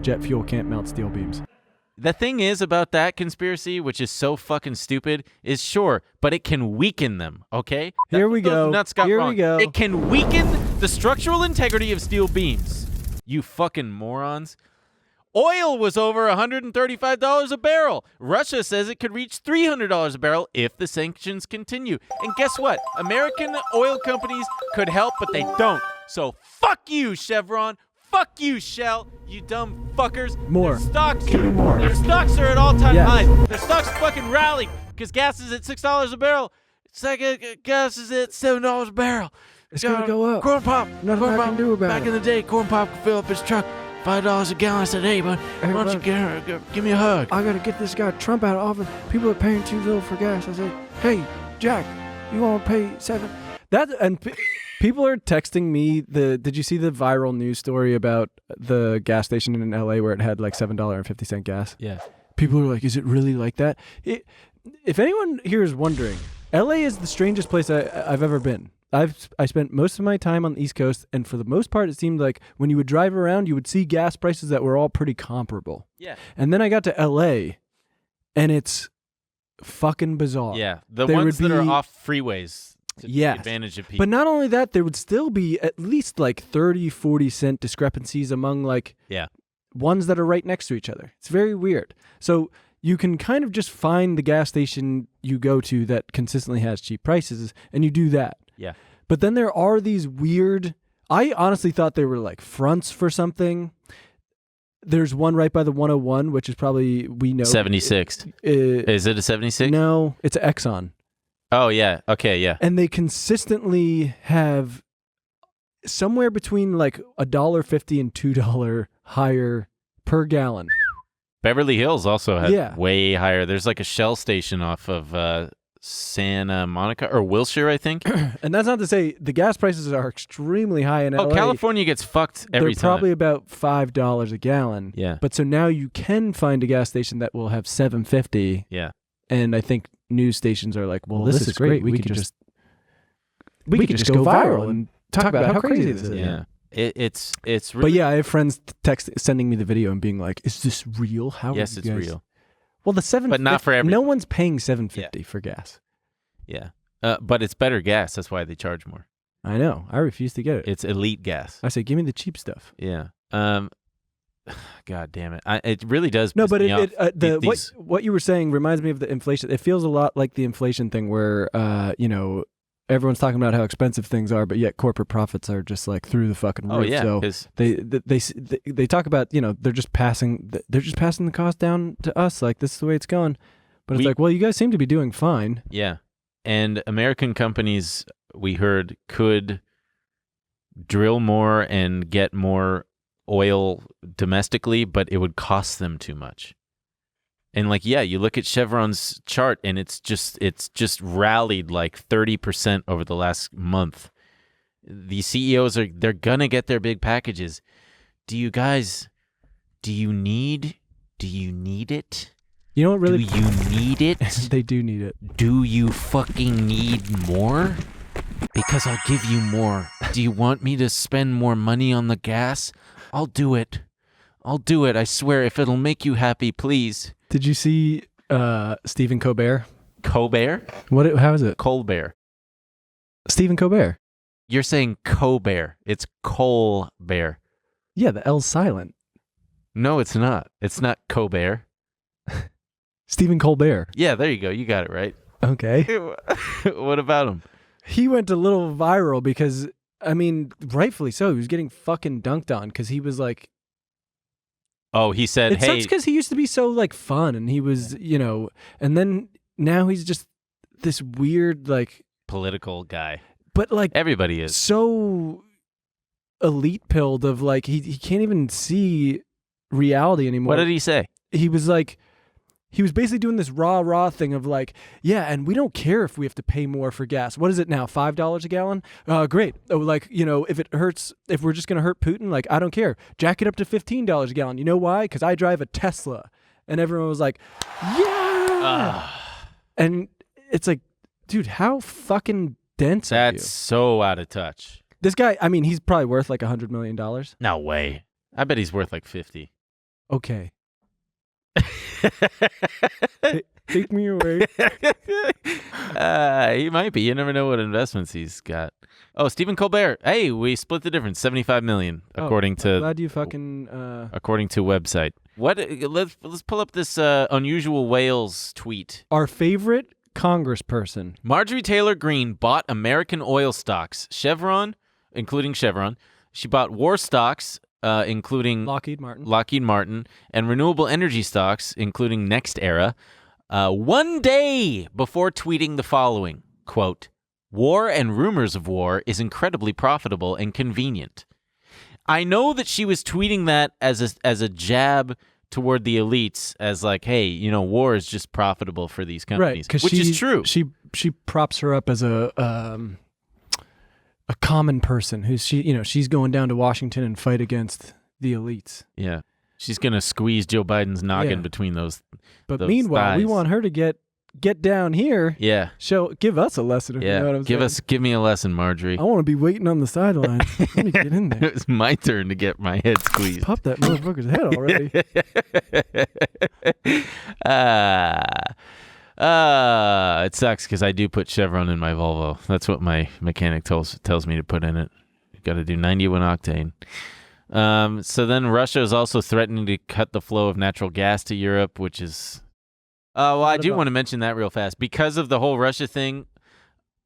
jet fuel can't melt steel beams. The thing is about that conspiracy, which is so fucking stupid, is sure, but it can weaken them, okay? Here we go. Here we go. It can weaken the structural integrity of steel beams. You fucking morons. Oil was over $135 a barrel. Russia says it could reach $300 a barrel if the sanctions continue. And guess what? American oil companies could help, but they don't. So fuck you, Chevron. Fuck you, Shell, you dumb fuckers. More. Give me more. Their stocks are at all-time Yes. highs. Their stocks fucking rallied because gas is at $6 a barrel. Gas is at $7 a barrel. It's going to go up. Corn Pop. Nothing Corn I Pop. can do about Back it. in the day, Corn Pop could fill up his truck $5 a gallon. I said, hey, bud, why don't you give me a hug? I got to get this guy Trump out of office. People are paying too little for gas. I said, hey, Jack, you want to pay $7? People are texting me did you see the viral news story about the gas station in LA where it had like $7.50 gas? Yeah. People are like, is it really like that? If anyone here is wondering, LA is the strangest place I've ever been. I spent most of my time on the East Coast, and for the most part, it seemed like when you would drive around, you would see gas prices that were all pretty comparable. Yeah. And then I got to LA, and it's fucking bizarre. Yeah. The There ones would that are be- off freeways to Yes. take advantage of people. But not only that, there would still be at least like 30, 40 cent discrepancies among like yeah. ones that are right next to each other. It's very weird. So you can kind of just find the gas station you go to that consistently has cheap prices, and you do that. Yeah. But then there are these weird, I honestly thought they were like fronts for something. There's one right by the 101, which is probably, we know. 76. Is it a 76? No, it's an Exxon. Oh, yeah. Okay, yeah. And they consistently have somewhere between like $1.50 and $2 higher per gallon. Beverly Hills also has Yeah. way higher. There's like a Shell station off of Santa Monica or Wilshire, I think. And that's not to say the gas prices are extremely high in LA. California gets fucked every They're time. probably about $5 a gallon. Yeah. But so now you can find a gas station that will have $7.50. Yeah. And I think news stations are like, well, this is great. We could just go viral and talk about how crazy this is. Yeah. It's really. But yeah, I have friends sending me the video and being like, "Is this real? How?" Yes, it's real. Well, the $7.50, But not for everything. No one's paying $7.50 for gas. Yeah. But it's better gas. That's why they charge more. I know. I refuse to get it. It's elite gas. I say, give me the cheap stuff. Yeah. God damn it. It really does. No, piss but me off. what you were saying reminds me of the inflation. It feels a lot like the inflation thing where, everyone's talking about how expensive things are, but yet corporate profits are just like through the fucking roof. Oh yeah. So 'cause- they talk about, they're just passing the cost down to us. Like, this is the way it's going. But it's like, well, you guys seem to be doing fine. Yeah. And American companies, we heard, could drill more and get more oil domestically, but it would cost them too much. And like, yeah, you look at Chevron's chart and it's just rallied like 30% over the last month. The CEOs they're gonna get their big packages. Do you need it? You know what really? Do you need it? They do need it. Do you fucking need more? Because I'll give you more. Do you want me to spend more money on the gas? I'll do it. I swear, if it'll make you happy, please. Did you see Stephen Colbert? Colbert? How is it? Colbert. Stephen Colbert. You're saying Colbert. It's Colbert. Yeah, the L's silent. No, it's not. It's not Colbert. Stephen Colbert. Yeah, there you go. You got it right. Okay. What about him? He went a little viral because, I mean, rightfully so. He was getting fucking dunked on because he was like, oh, he said, it sucks because he used to be so like fun and he was, and then now he's just this weird like political guy. But like everybody is so elite pilled of like he can't even see reality anymore. What did he say? He was like, he was basically doing this rah thing of like, yeah, and we don't care if we have to pay more for gas. What is it now? $5 a gallon? Great. Oh, like, if we're just going to hurt Putin, like, I don't care. Jack it up to $15 a gallon. You know why? Because I drive a Tesla. And everyone was like, yeah. And it's like, dude, how fucking dense are you? That's so out of touch. This guy, I mean, he's probably worth like $100 million. No way. I bet he's worth like 50. Okay. Take me away. He might be. You never know what investments he's got. Oh, Stephen Colbert. Hey, we split the difference, $75 million, according to glad you fucking according to website. What? Let's pull up this unusual Wales tweet. Our favorite congressperson, Marjorie Taylor Greene, bought American oil stocks, including Chevron. She bought war stocks, including Lockheed Martin, and renewable energy stocks, including NextEra, one day before tweeting the following, quote, "War and rumors of war is incredibly profitable and convenient." I know that she was tweeting that as a jab toward the elites, as like, hey, war is just profitable for these companies, right? Which is true. She props her up as a common person who's she's going down to Washington and fight against the elites. Yeah, she's gonna squeeze Joe Biden's noggin between those. But those meanwhile, thighs. we want her to get down here. Yeah, give us a lesson. If you know what I'm saying. Give me a lesson, Marjorie. I want to be waiting on the sidelines. Let me get in there. It was my turn to get my head squeezed. Pop that motherfucker's head already. It sucks because I do put Chevron in my Volvo. That's what my mechanic tells me to put in it. You got to do 91 octane. So then Russia is also threatening to cut the flow of natural gas to Europe, which is... well, I do want to mention that real fast. Because of the whole Russia thing,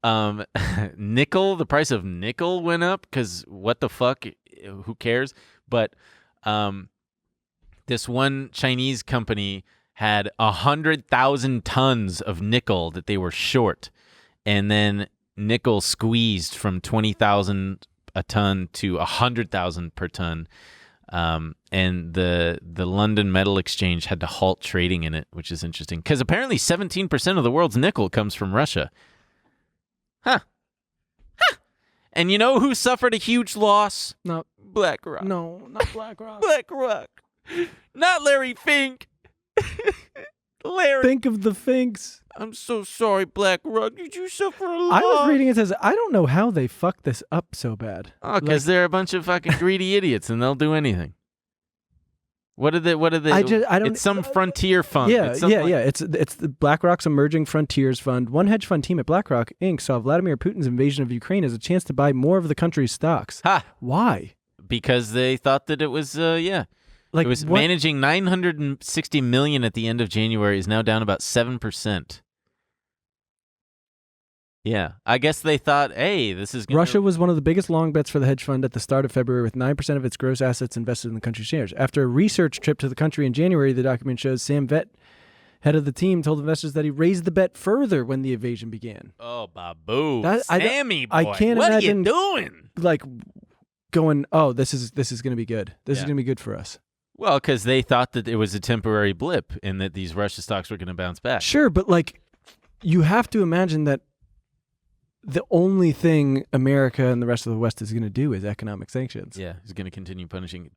the price of nickel went up because what the fuck? Who cares? But this one Chinese company had 100,000 tons of nickel that they were short. And then nickel squeezed from 20,000 a ton to 100,000 per ton. And the London Metal Exchange had to halt trading in it, which is interesting because apparently 17% of the world's nickel comes from Russia. Huh. And you know who suffered a huge loss? No, BlackRock. No, not BlackRock. BlackRock. Not Larry Fink. Larry. Think of the Finks. I'm so sorry, BlackRock. Did you suffer a loss? I was reading it says I don't know how they fucked this up so bad. Oh, because they're a bunch of fucking greedy idiots and they'll do anything. What did they? I don't. It's some frontier fund. Yeah. It's the BlackRock's Emerging Frontiers Fund. One hedge fund team at BlackRock Inc. saw Vladimir Putin's invasion of Ukraine as a chance to buy more of the country's stocks. Ha! Why? Because they thought that it was Like, it was managing $960 million at the end of January, is now down about 7%. Yeah, I guess they thought, hey, this is going Russia was one of the biggest long bets for the hedge fund at the start of February, with 9% of its gross assets invested in the country's shares. After a research trip to the country in January, the document shows Sam Vett, head of the team, told investors that he raised the bet further when the invasion began. Oh, Babu. Sammy boy. I can't what imagine, are you doing? Like, going, oh, this is going to be good. This is going to be good for us. Well, because they thought that it was a temporary blip and that these Russia stocks were going to bounce back. Sure, but like, you have to imagine that the only thing America and the rest of the West is going to do is economic sanctions. Yeah, he's going to continue punishing